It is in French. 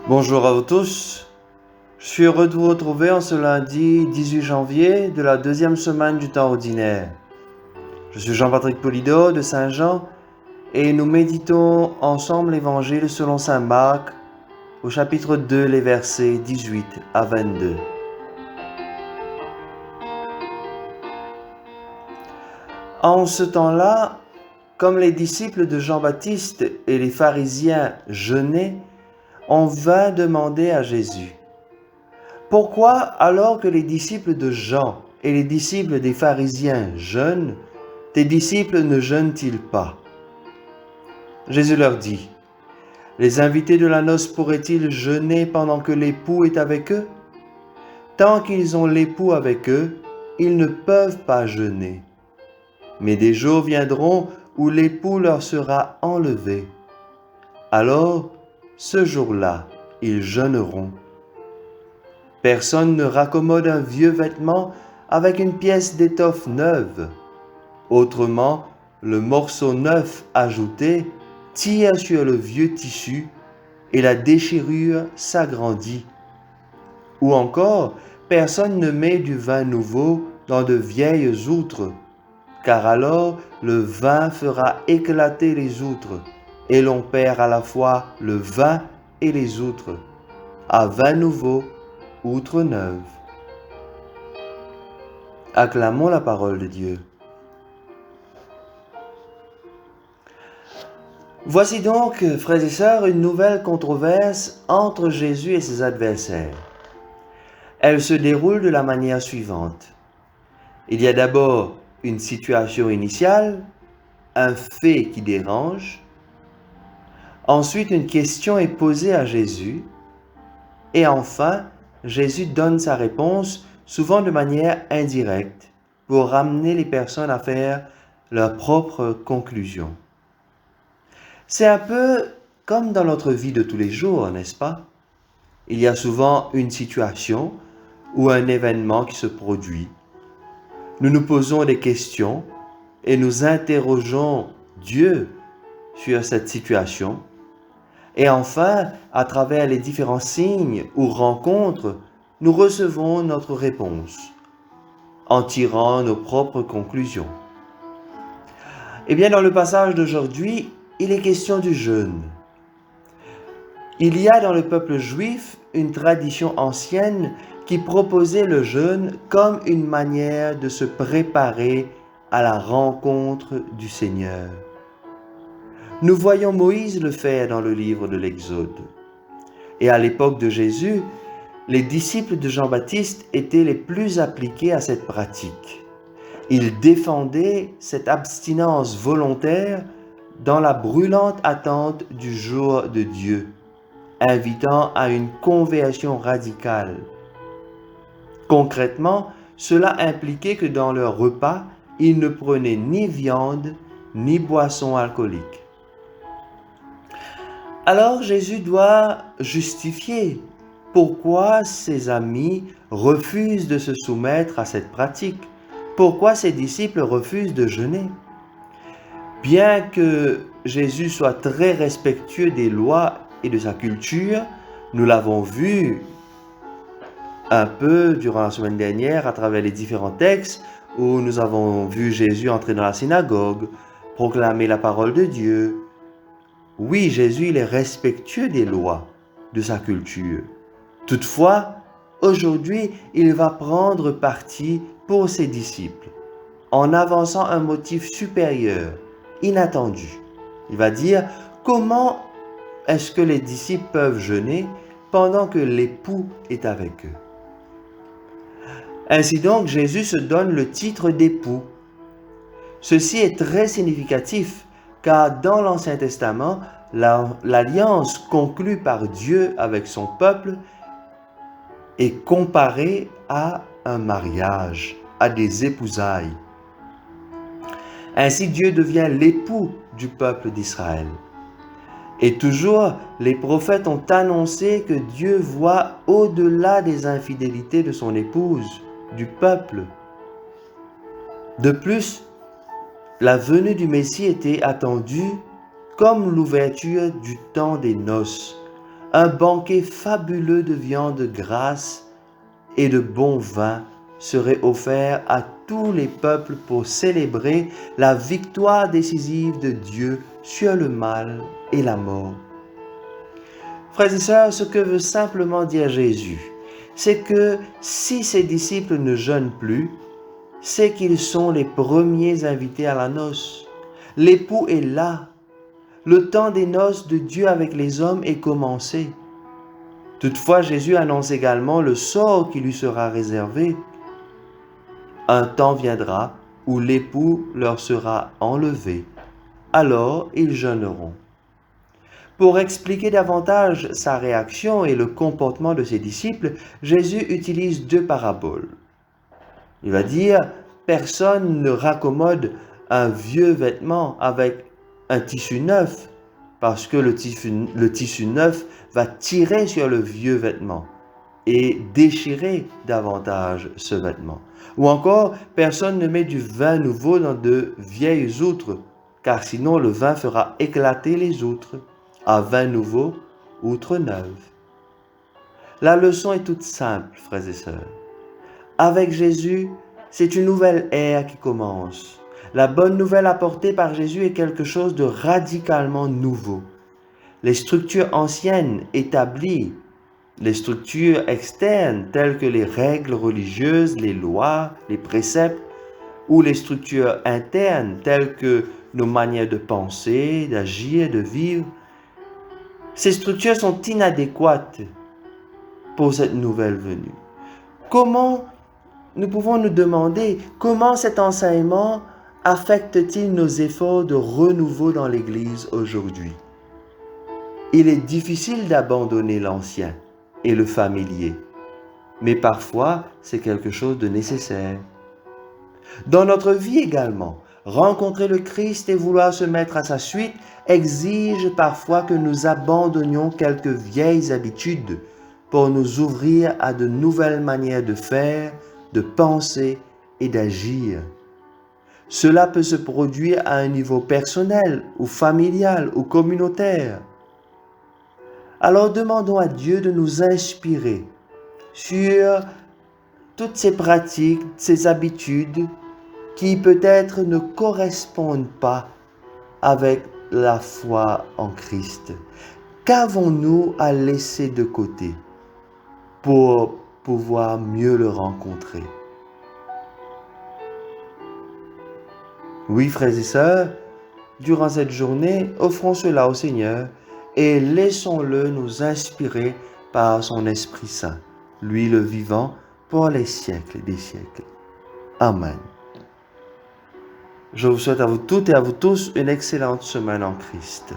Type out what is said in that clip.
Bonjour à vous tous, je suis heureux de vous retrouver en ce lundi 18 janvier de la deuxième semaine du temps ordinaire. Je suis Jean-Patrick Polido de Saint-Jean et nous méditons ensemble l'Évangile selon Saint Marc au chapitre 2, les versets 18 à 22. En ce temps-là, comme les disciples de Jean-Baptiste et les pharisiens jeûnaient, on vint demander à Jésus: pourquoi, alors que les disciples de Jean et les disciples des pharisiens jeûnent, tes disciples ne jeûnent-ils pas? Jésus leur dit: les invités de la noce pourraient-ils jeûner pendant que l'époux est avec eux? Tant qu'ils ont l'époux avec eux, ils ne peuvent pas jeûner. Mais des jours viendront où l'époux leur sera enlevé. Alors, ce jour-là, ils jeûneront. Personne ne raccommode un vieux vêtement avec une pièce d'étoffe neuve. Autrement, le morceau neuf ajouté tire sur le vieux tissu et la déchirure s'agrandit. Ou encore, personne ne met du vin nouveau dans de vieilles outres, car alors le vin fera éclater les outres, et l'on perd à la fois le vin et les outres. À vin nouveau, outre neuve. Acclamons la parole de Dieu. Voici donc, frères et sœurs, une nouvelle controverse entre Jésus et ses adversaires. Elle se déroule de la manière suivante. Il y a d'abord une situation initiale, un fait qui dérange. Ensuite, une question est posée à Jésus. Et enfin, Jésus donne sa réponse, souvent de manière indirecte, pour ramener les personnes à faire leur propre conclusion. C'est un peu comme dans notre vie de tous les jours, n'est-ce pas? Il y a souvent une situation ou un événement qui se produit. Nous nous posons des questions et nous interrogeons Dieu sur cette situation. Et enfin, à travers les différents signes ou rencontres, nous recevons notre réponse, en tirant nos propres conclusions. Eh bien, dans le passage d'aujourd'hui, il est question du jeûne. Il y a dans le peuple juif une tradition ancienne qui proposait le jeûne comme une manière de se préparer à la rencontre du Seigneur. Nous voyons Moïse le faire dans le livre de l'Exode. Et à l'époque de Jésus, les disciples de Jean-Baptiste étaient les plus appliqués à cette pratique. Ils défendaient cette abstinence volontaire dans la brûlante attente du jour de Dieu, invitant à une conversion radicale. Concrètement, cela impliquait que dans leur repas, ils ne prenaient ni viande ni boisson alcoolique. Alors Jésus doit justifier pourquoi ses amis refusent de se soumettre à cette pratique, pourquoi ses disciples refusent de jeûner. Bien que Jésus soit très respectueux des lois et de sa culture, nous l'avons vu un peu durant la semaine dernière à travers les différents textes où nous avons vu Jésus entrer dans la synagogue, proclamer la parole de Dieu. Oui, Jésus, il est respectueux des lois de sa culture. Toutefois, aujourd'hui, il va prendre parti pour ses disciples, en avançant un motif supérieur, inattendu. Il va dire, comment est-ce que les disciples peuvent jeûner pendant que l'époux est avec eux? Ainsi donc, Jésus se donne le titre d'époux. Ceci est très significatif, car dans l'Ancien Testament, l'alliance conclue par Dieu avec son peuple est comparée à un mariage, à des épousailles. Ainsi, Dieu devient l'époux du peuple d'Israël. Et toujours, les prophètes ont annoncé que Dieu voit au-delà des infidélités de son épouse, du peuple. De plus, la venue du Messie était attendue comme l'ouverture du temps des noces, un banquet fabuleux de viande grasse et de bon vin serait offert à tous les peuples pour célébrer la victoire décisive de Dieu sur le mal et la mort. Frères et sœurs, ce que veut simplement dire Jésus, c'est que si ses disciples ne jeûnent plus, c'est qu'ils sont les premiers invités à la noce. L'époux est là. Le temps des noces de Dieu avec les hommes est commencé. Toutefois, Jésus annonce également le sort qui lui sera réservé. Un temps viendra où l'époux leur sera enlevé. Alors ils jeûneront. Pour expliquer davantage sa réaction et le comportement de ses disciples, Jésus utilise deux paraboles. Il va dire, personne ne raccommode un vieux vêtement avec un tissu neuf, parce que le tissu neuf va tirer sur le vieux vêtement et déchirer davantage ce vêtement. Ou encore, personne ne met du vin nouveau dans de vieilles outres, car sinon le vin fera éclater les outres. À vin nouveau, outre neuve. La leçon est toute simple, frères et sœurs. Avec Jésus, c'est une nouvelle ère qui commence. La bonne nouvelle apportée par Jésus est quelque chose de radicalement nouveau. Les structures anciennes établies, les structures externes telles que les règles religieuses, les lois, les préceptes, ou les structures internes telles que nos manières de penser, d'agir, de vivre, ces structures sont inadéquates pour cette nouvelle venue. Nous pouvons nous demander comment cet enseignement affecte-t-il nos efforts de renouveau dans l'Église aujourd'hui? Il est difficile d'abandonner l'ancien et le familier, mais parfois c'est quelque chose de nécessaire. Dans notre vie également, rencontrer le Christ et vouloir se mettre à sa suite exige parfois que nous abandonnions quelques vieilles habitudes pour nous ouvrir à de nouvelles manières de faire, de penser et d'agir. Cela peut se produire à un niveau personnel ou familial ou communautaire. Alors demandons à Dieu de nous inspirer sur toutes ces pratiques, ces habitudes qui peut-être ne correspondent pas avec la foi en Christ. Qu'avons-nous à laisser de côté pour pouvoir mieux le rencontrer? Oui, frères et sœurs, durant cette journée, offrons cela au Seigneur et laissons-le nous inspirer par son Esprit Saint, lui le vivant pour les siècles des siècles. Amen. Je vous souhaite à vous toutes et à vous tous une excellente semaine en Christ.